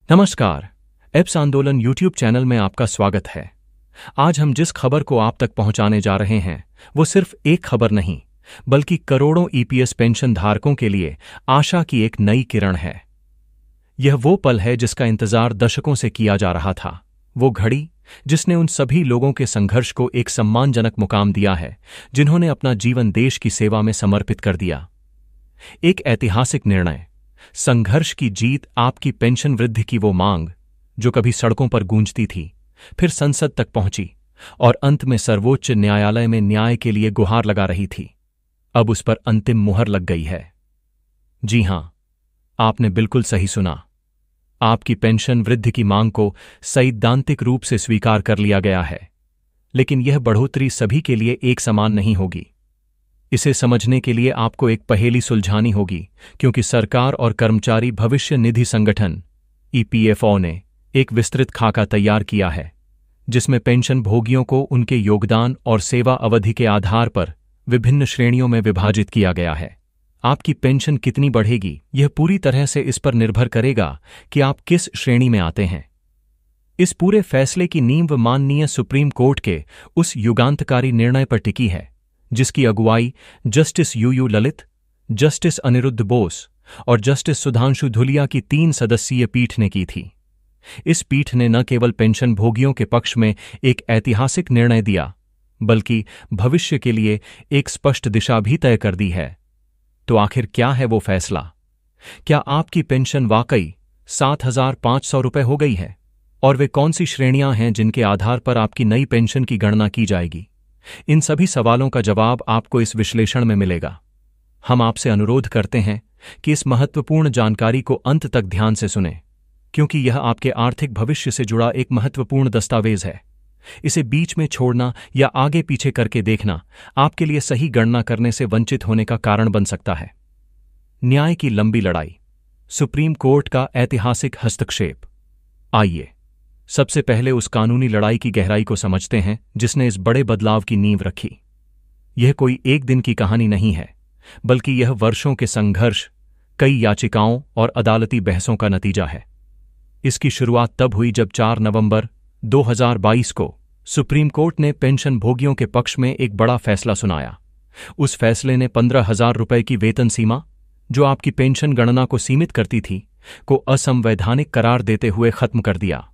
नमस्कार। एप्स आंदोलन YouTube channel में आपका स्वागत है। आज हम जिस खबर को आप तक पहुंचाने जा रहे हैं वो सिर्फ एक खबर नहीं बल्कि करोड़ों ईपीएस पेंशन धारकों के लिए आशा की एक नई किरण है। यह वो पल है जिसका इंतजार दशकों से किया जा रहा था, वो घड़ी जिसने उन सभी लोगों के संघर्ष को एक सम्मानजनक मुकाम दिया है जिन्होंने अपना जीवन देश की सेवा में समर्पित कर दिया। एक ऐतिहासिक निर्णय, संघर्ष की जीत, आपकी पेंशन वृद्धि की वो मांग जो कभी सड़कों पर गूंजती थी, फिर संसद तक पहुंची और अंत में सर्वोच्च न्यायालय में न्याय के लिए गुहार लगा रही थी। अब उस पर अंतिम मुहर लग गई है। जी हां, आपने बिल्कुल सही सुना। आपकी पेंशन वृद्धि की मांग को सैद्धांतिक रूप से स्वीकार कर लिया गया है, लेकिन यह बढ़ोतरी सभी के लिए एक समान नहीं होगी। इसे समझने के लिए आपको एक पहेली सुलझानी होगी, क्योंकि सरकार और कर्मचारी भविष्य निधि संगठन ईपीएफओ ने एक विस्तृत खाका तैयार किया है जिसमें पेंशन भोगियों को उनके योगदान और सेवा अवधि के आधार पर विभिन्न श्रेणियों में विभाजित किया गया है। आपकी पेंशन कितनी बढ़ेगी, यह पूरी तरह से इस पर निर्भर करेगा कि आप किस श्रेणी में आते हैं। इस पूरे फैसले की नींव माननीय सुप्रीम कोर्ट के उस युगांतकारी निर्णय पर टिकी है जिसकी अगुवाई justice UU Lalit, justice Aniruddha Bose और जस्टिस सुधांशु धुलिया की 3 सदस्यीय पीठ ने की थी। इस पीठ ने न केवल पेंशन भोगियों के पक्ष में एक ऐतिहासिक निर्णय दिया, बल्कि भविष्य के लिए एक स्पष्ट दिशा भी तय कर दी है। तो आखिर क्या है वो फैसला? क्या आपकी पेंशन वाकई 7,500 रुपये हो गई है? और वे कौन सी श्रेणियां हैं जिनके आधार पर आपकी नई पेंशन की गणना की जाएगी? इन सभी सवालों का जवाब आपको इस विश्लेषण में मिलेगा। हम आपसे अनुरोध करते हैं कि इस महत्वपूर्ण जानकारी को अंत तक ध्यान से सुनें, क्योंकि यह आपके आर्थिक भविष्य से जुड़ा एक महत्वपूर्ण दस्तावेज है। इसे बीच में छोड़ना या आगे पीछे करके देखना आपके लिए सही गणना करने से वंचित होने का कारण बन सकता है। न्याय की लंबी लड़ाई, सुप्रीम कोर्ट का ऐतिहासिक हस्तक्षेप। आइए सबसे पहले उस कानूनी लड़ाई की गहराई को समझते हैं जिसने इस बड़े बदलाव की नींव रखी। यह कोई एक दिन की कहानी नहीं है, बल्कि यह वर्षों के संघर्ष, कई याचिकाओं और अदालती बहसों का नतीजा है। इसकी शुरुआत तब हुई जब 4 नवंबर 2022 को सुप्रीम कोर्ट ने पेंशन भोगियों के पक्ष में एक बड़ा फैसला सुनाया। उस फैसले ने 15,000 रुपये की वेतन सीमा, जो आपकी पेंशन गणना को सीमित करती थी, को असंवैधानिक करार देते हुए खत्म कर दिया।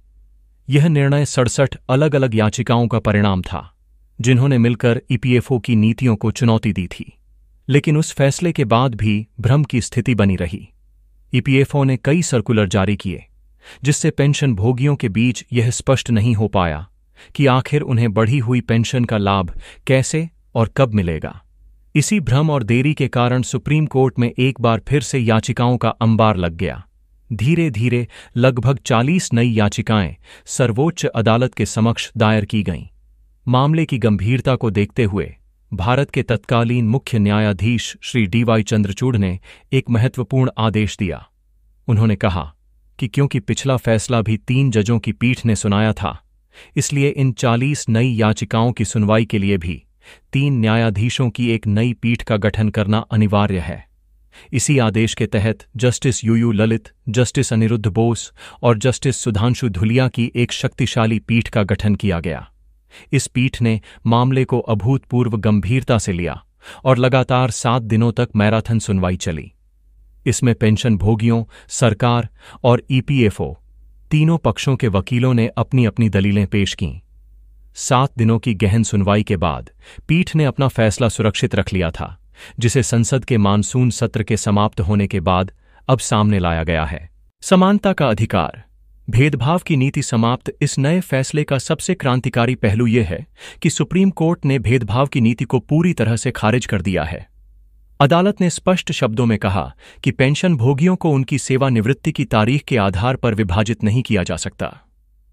यह निर्णय 67 अलग अलग याचिकाओं का परिणाम था जिन्होंने मिलकर ईपीएफओ की नीतियों को चुनौती दी थी। लेकिन उस फैसले के बाद भी भ्रम की स्थिति बनी रही। ईपीएफओ ने कई सर्कुलर जारी किए जिससे पेंशन भोगियों के बीच यह स्पष्ट नहीं हो पाया कि आखिर उन्हें बढ़ी हुई पेंशन का लाभ कैसे और कब मिलेगा। इसी भ्रम और देरी के कारण सुप्रीम कोर्ट में एक बार फिर से याचिकाओं का अंबार लग गया। धीरे धीरे लगभग 40 नई याचिकाएं सर्वोच्च अदालत के समक्ष दायर की गईं। मामले की गंभीरता को देखते हुए भारत के तत्कालीन मुख्य न्यायाधीश श्री DY चंद्रचूड़ ने एक महत्वपूर्ण आदेश दिया। उन्होंने कहा कि क्योंकि पिछला फैसला भी 3 जजों की पीठ ने सुनाया था, इसलिए इन 40 नई याचिकाओं की सुनवाई के लिए भी 3 न्यायाधीशों की एक नई पीठ का गठन करना अनिवार्य है। इसी आदेश के तहत justice UU Lalit, justice Aniruddha Bose और जस्टिस सुधांशु धुलिया की एक शक्तिशाली पीठ का गठन किया गया। इस पीठ ने मामले को अभूतपूर्व गंभीरता से लिया और लगातार 7 दिनों तक मैराथन सुनवाई चली। इसमें पेंशन भोगियों, सरकार और ईपीएफओ तीनों पक्षों के वकीलों ने अपनी अपनी दलीलें पेश कीं। 7 दिनों की गहन सुनवाई के बाद पीठ ने अपना फैसला सुरक्षित रख लिया था, जिसे संसद के मानसून सत्र के समाप्त होने के बाद अब सामने लाया गया है। समानता का अधिकार, भेदभाव की नीति समाप्त। इस नए फैसले का सबसे क्रांतिकारी पहलू यह है कि सुप्रीम कोर्ट ने भेदभाव की नीति को पूरी तरह से खारिज कर दिया है। अदालत ने स्पष्ट शब्दों में कहा कि पेंशन भोगियों को उनकी सेवानिवृत्ति की तारीख के आधार पर विभाजित नहीं किया जा सकता।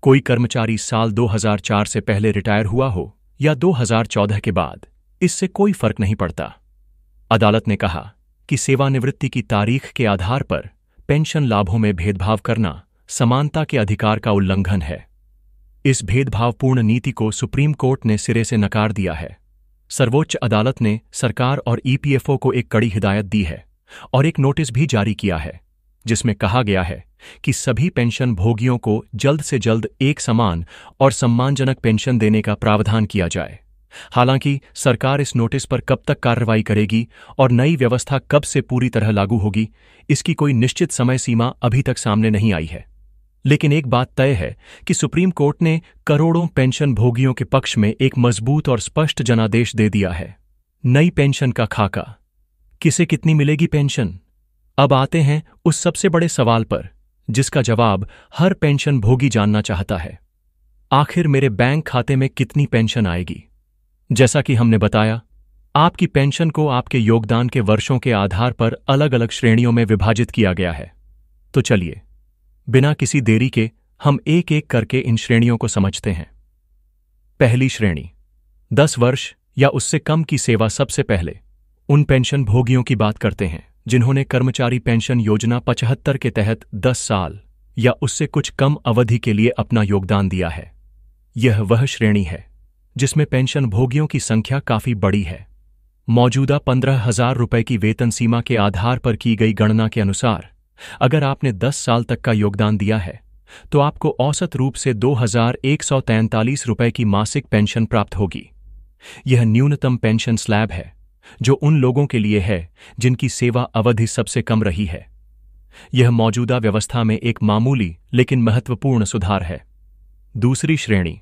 कोई कर्मचारी साल 2004 से पहले रिटायर हुआ हो या 2014 के बाद, इससे कोई फर्क नहीं पड़ता। अदालत ने कहा कि सेवानिवृत्ति की तारीख के आधार पर पेंशन लाभों में भेदभाव करना समानता के अधिकार का उल्लंघन है। इस भेदभावपूर्ण नीति को सुप्रीम कोर्ट ने सिरे से नकार दिया है। सर्वोच्च अदालत ने सरकार और ईपीएफओ को एक कड़ी हिदायत दी है और एक नोटिस भी जारी किया है जिसमें कहा गया है कि सभी पेंशन भोगियों को जल्द से जल्द एक समान और सम्मानजनक पेंशन देने का प्रावधान किया जाए। हालांकि सरकार इस नोटिस पर कब तक कार्रवाई करेगी और नई व्यवस्था कब से पूरी तरह लागू होगी, इसकी कोई निश्चित समय सीमा अभी तक सामने नहीं आई है। लेकिन एक बात तय है कि सुप्रीम कोर्ट ने करोड़ों पेंशन भोगियों के पक्ष में एक मजबूत और स्पष्ट जनादेश दे दिया है। नई पेंशन का खाका, किसे कितनी मिलेगी पेंशन? अब आते हैं उस सबसे बड़े सवाल पर जिसका जवाब हर पेंशन भोगी जानना चाहता है। आखिर मेरे बैंक खाते में कितनी पेंशन आएगी? जैसा कि हमने बताया, आपकी पेंशन को आपके योगदान के वर्षों के आधार पर अलग अलग श्रेणियों में विभाजित किया गया है। तो चलिए, बिना किसी देरी के हम एक एक करके इन श्रेणियों को समझते हैं। पहली श्रेणी, 10 वर्ष या उससे कम की सेवा। सबसे पहले उन पेंशन भोगियों की बात करते हैं जिन्होंने कर्मचारी पेंशन योजना 75 के तहत 10 साल या उससे कुछ कम अवधि के लिए अपना योगदान दिया है। यह वह श्रेणी है जिसमें पेंशन भोगियों की संख्या काफी बड़ी है। मौजूदा 15,000 रुपए की वेतन सीमा के आधार पर की गई गणना के अनुसार अगर आपने 10 साल तक का योगदान दिया है तो आपको औसत रूप से 2,143 रुपए की मासिक पेंशन प्राप्त होगी। यह न्यूनतम पेंशन स्लैब है जो उन लोगों के लिए है जिनकी सेवा अवधि सबसे कम रही है। यह मौजूदा व्यवस्था में एक मामूली लेकिन महत्वपूर्ण सुधार है। दूसरी श्रेणी,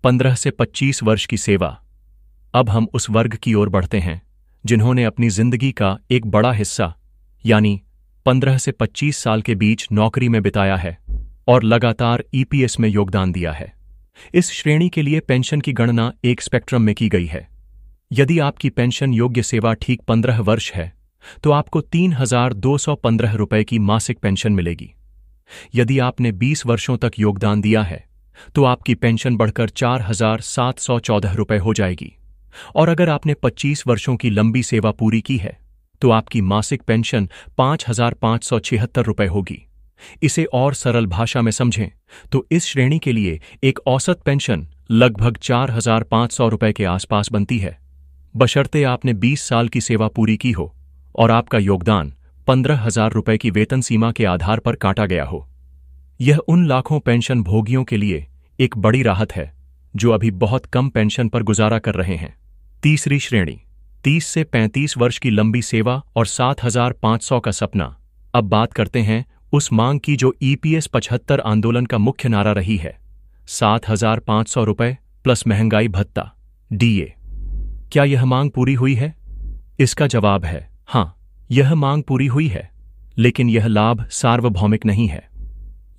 15 से 25 वर्ष की सेवा। अब हम उस वर्ग की ओर बढ़ते हैं जिन्होंने अपनी जिंदगी का एक बड़ा हिस्सा यानी 15 से 25 साल के बीच नौकरी में बिताया है और लगातार ईपीएस में योगदान दिया है। इस श्रेणी के लिए पेंशन की गणना एक स्पेक्ट्रम में की गई है। यदि आपकी पेंशन योग्य सेवा ठीक 15 वर्ष है तो आपको 3,215 रुपए की मासिक पेंशन मिलेगी। यदि आपने 20 वर्षों तक योगदान दिया है तो आपकी पेंशन बढ़कर 4,714 रुपए हो जाएगी। और अगर आपने 25 वर्षों की लंबी सेवा पूरी की है तो आपकी मासिक पेंशन 5,576 रुपए होगी। इसे और सरल भाषा में समझें तो इस श्रेणी के लिए एक औसत पेंशन लगभग 4,500 रुपए के आसपास बनती है, बशर्ते आपने 20 साल की सेवा पूरी की हो और आपका योगदान 15,000 रुपए की वेतन सीमा के आधार पर काटा गया हो। यह उन लाखों पेंशन भोगियों के लिए एक बड़ी राहत है जो अभी बहुत कम पेंशन पर गुजारा कर रहे हैं। तीसरी श्रेणी, 30 से 35 वर्ष की लंबी सेवा और 7,500 का सपना। अब बात करते हैं उस मांग की जो ईपीएस 75 आंदोलन का मुख्य नारा रही है, 7,500 रुपए प्लस महंगाई भत्ता डीए। क्या यह मांग पूरी हुई है? इसका जवाब है हां, यह मांग पूरी हुई है, लेकिन यह लाभ सार्वभौमिक नहीं है।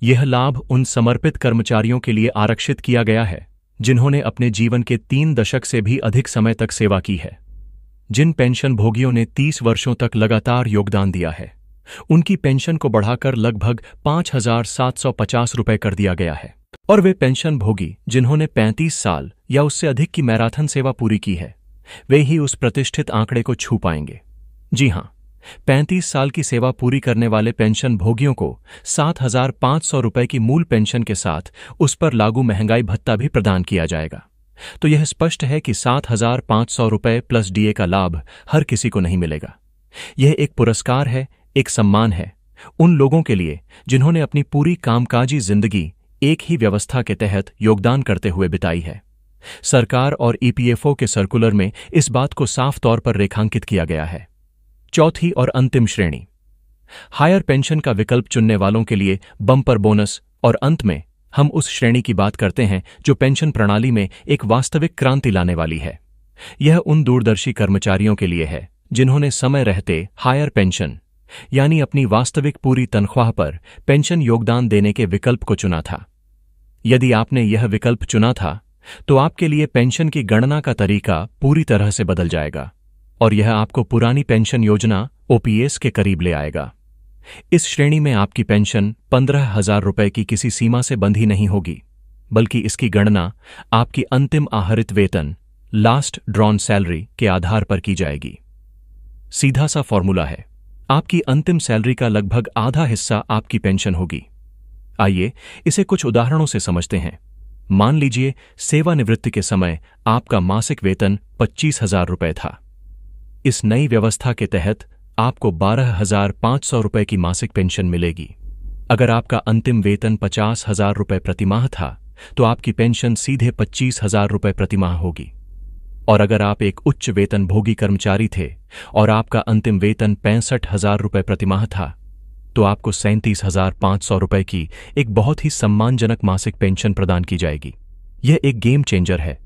यह लाभ उन समर्पित कर्मचारियों के लिए आरक्षित किया गया है जिन्होंने अपने जीवन के 3 दशक से भी अधिक समय तक सेवा की है। जिन पेंशन भोगियों ने 30 वर्षों तक लगातार योगदान दिया है उनकी पेंशन को बढ़ाकर लगभग 5,750 रुपए कर दिया गया है। और वे पेंशन भोगी जिन्होंने 35 साल या उससे अधिक की मैराथन सेवा पूरी की है वे ही उस प्रतिष्ठित आंकड़े को छू पाएंगे। जी हां, 35 साल की सेवा पूरी करने वाले पेंशन भोगियों को 7,500 रुपए की मूल पेंशन के साथ उस पर लागू महंगाई भत्ता भी प्रदान किया जाएगा। तो यह स्पष्ट है कि 7,500 रुपए प्लस डीए का लाभ हर किसी को नहीं मिलेगा। यह एक पुरस्कार है, एक सम्मान है उन लोगों के लिए जिन्होंने अपनी पूरी कामकाजी जिंदगी एक ही व्यवस्था के तहत योगदान करते हुए बिताई है। सरकार और ईपीएफओ के सर्कुलर में इस बात को साफ तौर पर रेखांकित किया गया है। चौथी और अंतिम श्रेणी, हायर पेंशन का विकल्प चुनने वालों के लिए बम्पर बोनस। और अंत में हम उस श्रेणी की बात करते हैं जो पेंशन प्रणाली में एक वास्तविक क्रांति लाने वाली है। यह उन दूरदर्शी कर्मचारियों के लिए है जिन्होंने समय रहते हायर पेंशन यानी अपनी वास्तविक पूरी तनख्वाह पर पेंशन योगदान देने के विकल्प को चुना था। यदि आपने यह विकल्प चुना था तो आपके लिए पेंशन की गणना का तरीका पूरी तरह से बदल जाएगा और यह आपको पुरानी पेंशन योजना ओपीएस के करीब ले आएगा। इस श्रेणी में आपकी पेंशन 15,000 रुपए की किसी सीमा से बंधी नहीं होगी, बल्कि इसकी गणना आपकी अंतिम आहरित वेतन लास्ट ड्रॉन सैलरी के आधार पर की जाएगी। सीधा सा फॉर्मूला है, आपकी अंतिम सैलरी का लगभग आधा हिस्सा आपकी पेंशन होगी। आइए इसे कुछ उदाहरणों से समझते हैं। मान लीजिए सेवानिवृत्ति के समय आपका मासिक वेतन 25,000 रुपए था। इस नई व्यवस्था के तहत आपको 12,500 रुपये की मासिक पेंशन मिलेगी। अगर आपका अंतिम वेतन 50,000 रुपये प्रतिमाह था तो आपकी पेंशन सीधे 25,000 रुपये प्रतिमाह होगी। और अगर आप एक उच्च वेतन भोगी कर्मचारी थे और आपका अंतिम वेतन 65,000 रुपये प्रतिमाह था तो आपको 37,500 रुपये की एक बहुत ही सम्मानजनक मासिक पेंशन प्रदान की जाएगी। यह एक गेम चेंजर है।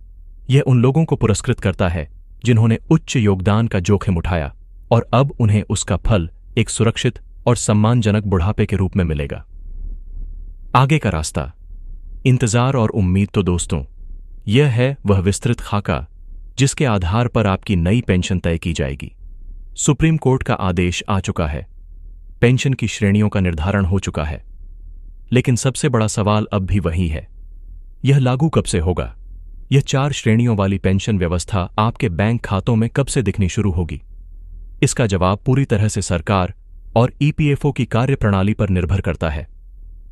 यह उन लोगों को पुरस्कृत करता है जिन्होंने उच्च योगदान का जोखिम उठाया और अब उन्हें उसका फल एक सुरक्षित और सम्मानजनक बुढ़ापे के रूप में मिलेगा। आगे का रास्ता, इंतजार और उम्मीद। तो दोस्तों, यह है वह विस्तृत खाका जिसके आधार पर आपकी नई पेंशन तय की जाएगी। सुप्रीम कोर्ट का आदेश आ चुका है, पेंशन की श्रेणियों का निर्धारण हो चुका है, लेकिन सबसे बड़ा सवाल अब भी वही है, यह लागू कब से होगा? यह 4 श्रेणियों वाली पेंशन व्यवस्था आपके बैंक खातों में कब से दिखनी शुरू होगी? इसका जवाब पूरी तरह से सरकार और ईपीएफओ की कार्यप्रणाली पर निर्भर करता है।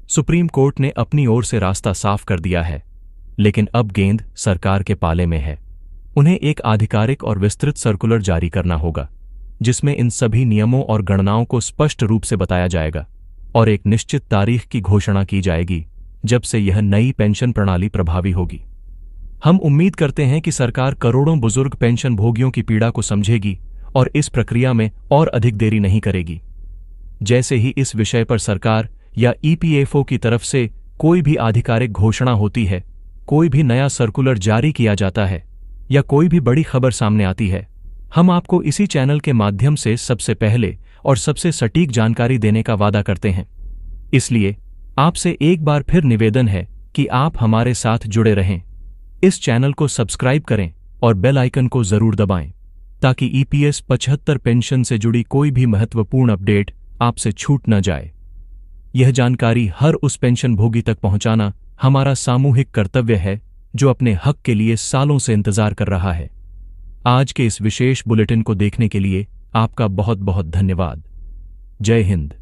सुप्रीम कोर्ट ने अपनी ओर से रास्ता साफ कर दिया है, लेकिन अब गेंद सरकार के पाले में है। उन्हें एक आधिकारिक और विस्तृत सर्कुलर जारी करना होगा जिसमें इन सभी नियमों और गणनाओं को स्पष्ट रूप से बताया जाएगा और एक निश्चित तारीख की घोषणा की जाएगी जब से यह नई पेंशन प्रणाली प्रभावी होगी। हम उम्मीद करते हैं कि सरकार करोड़ों बुजुर्ग पेंशन भोगियों की पीड़ा को समझेगी और इस प्रक्रिया में और अधिक देरी नहीं करेगी। जैसे ही इस विषय पर सरकार या ईपीएफओ की तरफ से कोई भी आधिकारिक घोषणा होती है, कोई भी नया सर्कुलर जारी किया जाता है या कोई भी बड़ी खबर सामने आती है, हम आपको इसी चैनल के माध्यम से सबसे पहले और सबसे सटीक जानकारी देने का वादा करते हैं। इसलिए आपसे एक बार फिर निवेदन है कि आप हमारे साथ जुड़े रहें, इस चैनल को सब्सक्राइब करें और बेल आइकन को जरूर दबाएं ताकि ईपीएस 75 पेंशन से जुड़ी कोई भी महत्वपूर्ण अपडेट आपसे छूट न जाए। यह जानकारी हर उस पेंशन भोगी तक पहुंचाना हमारा सामूहिक कर्तव्य है जो अपने हक के लिए सालों से इंतजार कर रहा है। आज के इस विशेष बुलेटिन को देखने के लिए आपका बहुत बहुत धन्यवाद। जय हिंद।